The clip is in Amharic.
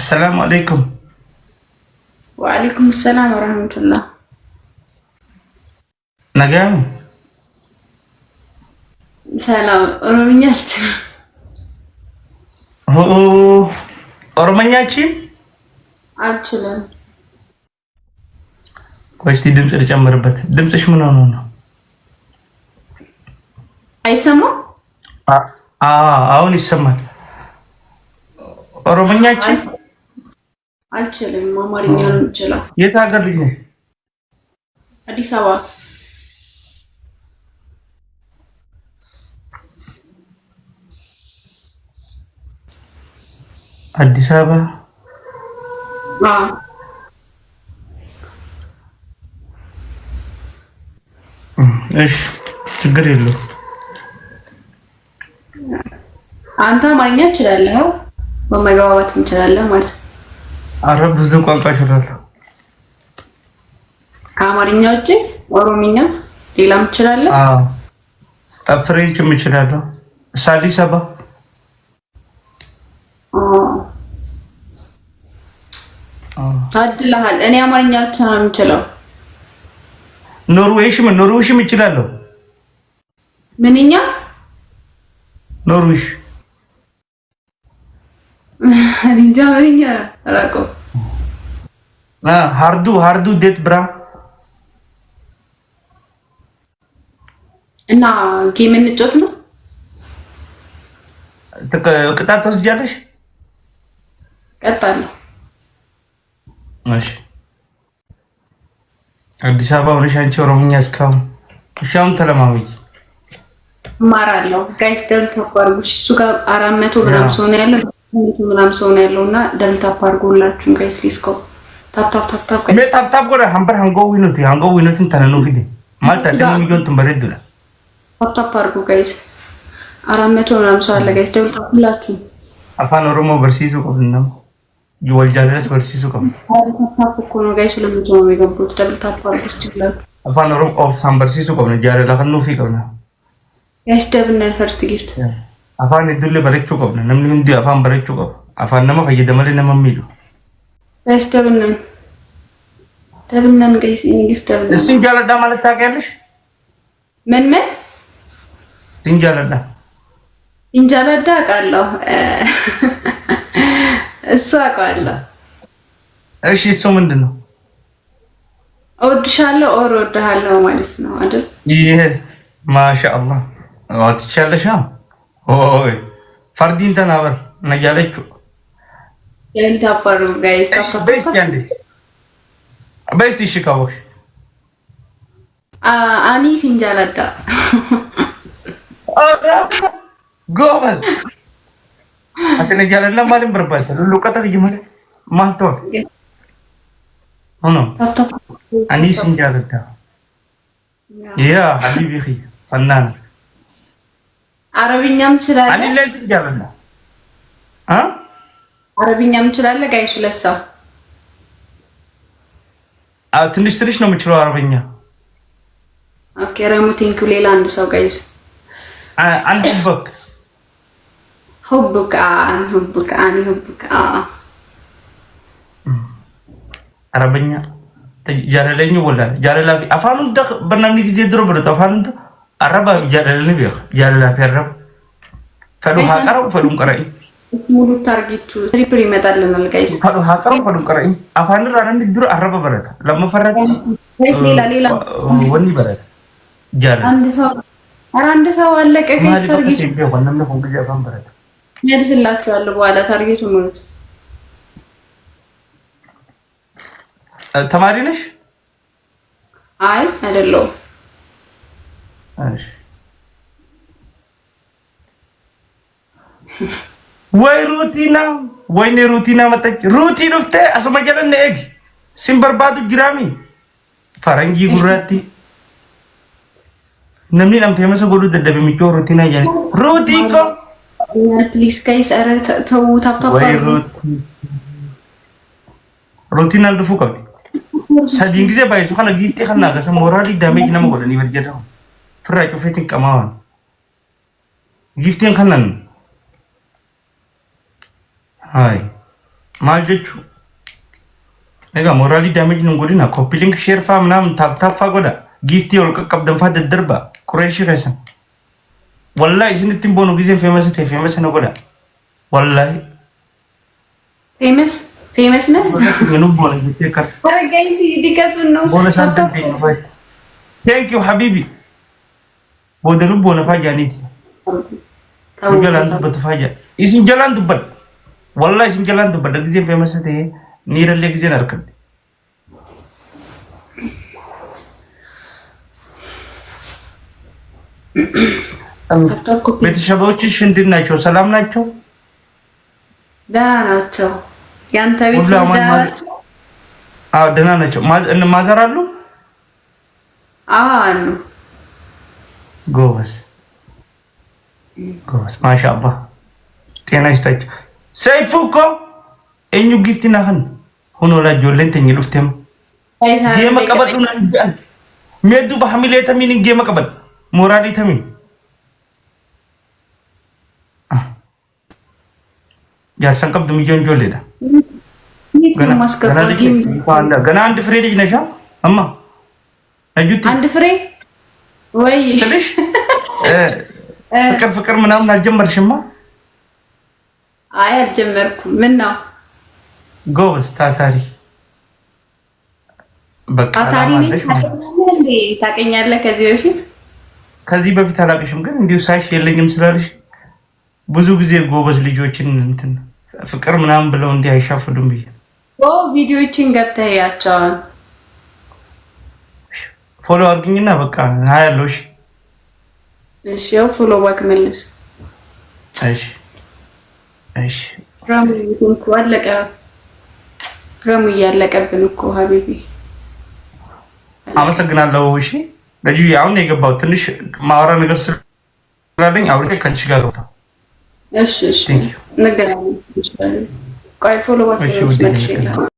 السلام عليكم. وعليكم السلام ورحمة الله. نجام. سلام أورمينيات. هو أورمينياتي؟ أبشلون. كويس تي دمس رجع مربت دمس إيش منو نو؟ أي سما؟ أوني سما. أورمينياتي؟ أبشلون ما مارينيان جلا. يتاجر ليني. أدي سوا. አዲስ አበባ እሺ ችግር የለው። አንተ አማርኛ ትችላለህ? በመግባባት እንችላለን ማለት ነው። አረ ብዙ ቋንቋ እችላለሁ። ከአማርኛ ውጪ ኦሮምኛ ሌላም ትችላለህ? ፍሬንችም እችላለሁ። አዲስ አበባ ታድለሃል። እኔ አማርኛ ብቻ ነው የምችለው። ኖርዌይሽም እችላለሁ። ምንኛ? ኖርዌይሽ እንጃ ምንኛ አላውቀውም። ሃርዱ ዴት ብራ እና ጌም እንጫወት ነው። ቅጣት ትወስጃለሽ? ቀጣለሁ። እሺ አዲስ አበባ ሆነሽ አንቺ ኦሮምኛ እስካሁን እሻውን ተለማመጂ። እማራለሁ። ጋይስ ደብል ታፕ አድርጉ። እሱ ጋር 400 ምናምን ሰው ነው ያለው፣ 200 ምናምን ሰው ነው ያለው እና ደብል ታፕ አድርጉላችሁ ጋይስ። ሊስኮ ታፕ ጋይስ ታፕ ጎራ ሀምበር ሃንጎ ዊኖትን ተነኑ ፊዴ ማልታ ደሞ ሚሊዮን ትንበረዱላ ታፕ አድርጉ ጋይስ። 400 ምናምን ሰው አለ ጋይስ። ደብል ታፕ ሁላችሁ አፋን ኦሮሞ በርሲሱ ቆብነም ይወልጃለስ በርሲሱ ቆብ ታፕ እኮ ነው ጋይስ። ለምን ነው የገቡት? ደብል ታፕ አድርጉ ትችላላችሁ። አፋን ኦሮሞ ኦፍ ሳምበርሲሱ ቆብነ ጃለ ለከኑ ፊ ቆብነ ጋይስ ደብል ነን ፈርስት ጊፍት አፋን ይዱለ በረቹ ቆብነ ነምን እንዲ አፋን በረቹ ቆብ አፋን ነማ ፈየደመለ ነማ ሚሉ ጋይስ ደብል ነን ጋይስ። ኢኒ ጊፍት ደብል እስን ጃለዳ ማለት ታውቂያለሽ? ምን እንጃለዳ አውቃለሁ። እሱ አውቃለሁ። እሺ እሱ ምንድነው? እወድሻለሁ ኦር እወድሃለሁ ማለት ነው አይደል? ይሄ ማሻአላህ አትቻለሽ። ኦይ ፈርዲን ተናበር ነጃለችው የንታፈሩ ጋይስ በስቲ ሽካቦሽ አኒ ሲንጃለዳ ጎበዝ አከነ ያለና ማለም በርባታ ሉቀታ ይመለ ማልተው ሆኖ አኒ ሲንጃለዳ ያ ሐቢቢ ኺ ፈናን አረብኛም ይችላል። አኒ ላይ ሲንጃለዳ አረብኛም ይችላል ጋይስ። ለሳ ትንሽ ነው የምችለው አረብኛ። ኦኬ ረሙ ቴንኩ። ሌላ አንድ ሰው ጋይስ አንድ ሁብክ አረብኛ ጃለለኝ ወላል ጃለላ አፋኑን ደ በርናምኒ ጊዜ ድሮ ብረት አፋኑን አረባ ጃለለኝ ቢخ ጃለላ ፈረብ ፈሉ ሀቀረው ፈሉን ቀረይ ሙሉ ታርጌቱ ትሪፕል ይመጣልናል ጋይስ። ፈሉ ሀቀረው ፈሉን ቀረይ አፋኑ ራንዲ ድሮ አረባ በረት ለመፈረጥ ሌላ ወኒ በረት ጃለ አንድ ሰው አለቀ ጋይስ። ታርጌቱ ወነም ነው እንግዲህ አፋን በረት መልስላችኋለሁ በኋላ። ታርጌቱ ሙሉት። ተማሪ ነሽ? አይ አይደለሁም። እሺ ወይኔ ሩቲና መጣች። ሩቲ ዱፍቴ አሰማጀለነ ኤግ ሲምበርባቱ ጅራሚ ፈረንጂ ጉራቲ ነምኒ ለም ፌመስ ጎዱ ደደብ የሚጮ ሩቲና ያለ ሩቲ እኮ ፕሊስ ጋይስ አረ ተው ታፕ ወይ ሩቲና ልድፉ ቀብቲ ሰዲን ጊዜ ባይሱ ካለ ጊፍቴ ካና ገሰ ሞራሊ ዳሜጅ ነመ ጎደኒ በርጀዳው ፍራጭ ፌቲን ቀማዋን ጊፍቴን ካናን ሃይ ማልጀቹ ነጋ ሞራሊ ዳሜጅ ነው ጎዲና ኮፒ ሊንክ ሼር ፋ ምናምን ታፕ ጎዳ ጊፍቲ ወልቀቀብ ደንፋ ደድርባ ቁረይሽ ከሰም ወላሂ ስንትም ቦኑ ጊዜ ፌመስ ነው ጎዳ ወላሂ ፌመስ ነው ምኑ ቦኑ ይተከር አረጋይሲ ዲከቱን ነው ቦኑ ሳንቲም ነው ቴንክ ዩ ሐቢቢ ቦደኑ ቦኑ ፋጃኒቲ ይገላንቱ በተፋጃ ይስንጀላንቱ በል ወላሂ ይስንጀላንቱ በል ጊዜ ፌመስ ነው ኒረለ ጊዜ ናርከል ቤተሰቦችሽ እንዴት ናቸው? ሰላም ናቸው? ደህና ናቸው። ያንተ ቤተሰብ ደህና ናቸው? አዎ ደህና ናቸው። ማዘር አሉ? አሉ። ጎበዝ ማሻአላህ ጤና ይስጣቸው። ሰይፉ እኮ እኙ ጊፍት ናህን ሆኖ ላጆለን ተኝ ሉፍተም ጌመ ቀበዱና እንጃል ሜዱ በሐሚሌ ተሚን ጌመ ቀበድ ሞራሊ ተሚን ያሰንቀብ ድምጆን ጆሌዳ ገና አንድ ፍሬ ልጅ ነሻ እማ አጁቲ አንድ ፍሬ ወይ ስለሽ ፍቅር ምናምን አልጀመርሽማ? አይ አልጀመርኩም። ምን ነው ጎበዝ ታታሪ በቃ ታታሪ ነሽ እንዴ? ታውቀኛለህ? ከዚህ በፊት አላውቅሽም፣ ግን እንዲሁ ሳይሽ የለኝም ስላለሽ ብዙ ጊዜ ጎበዝ ልጆችን እንትን ፍቅር ምናምን ብለው እንዲህ አይሻፍዱም ብዬ ቪዲዮዎችን ገብተህ ያቸዋል። ፎሎ አድርግኝና በቃ አያለው። እሺ ያው ፎሎ ባክ መልስ። እሺ ራሙ እኮ አለቀ። ራሙ እያለቀብን እኮ ሀቢቢ። አመሰግናለሁ። እሺ ለጁ አሁን የገባው ትንሽ ማውራ ነገር ስላለኝ አውርቼ ከአንቺ ጋር ነው። እሺ ነገራለሁ። ቆይ ፎሎ ባክ መልስ።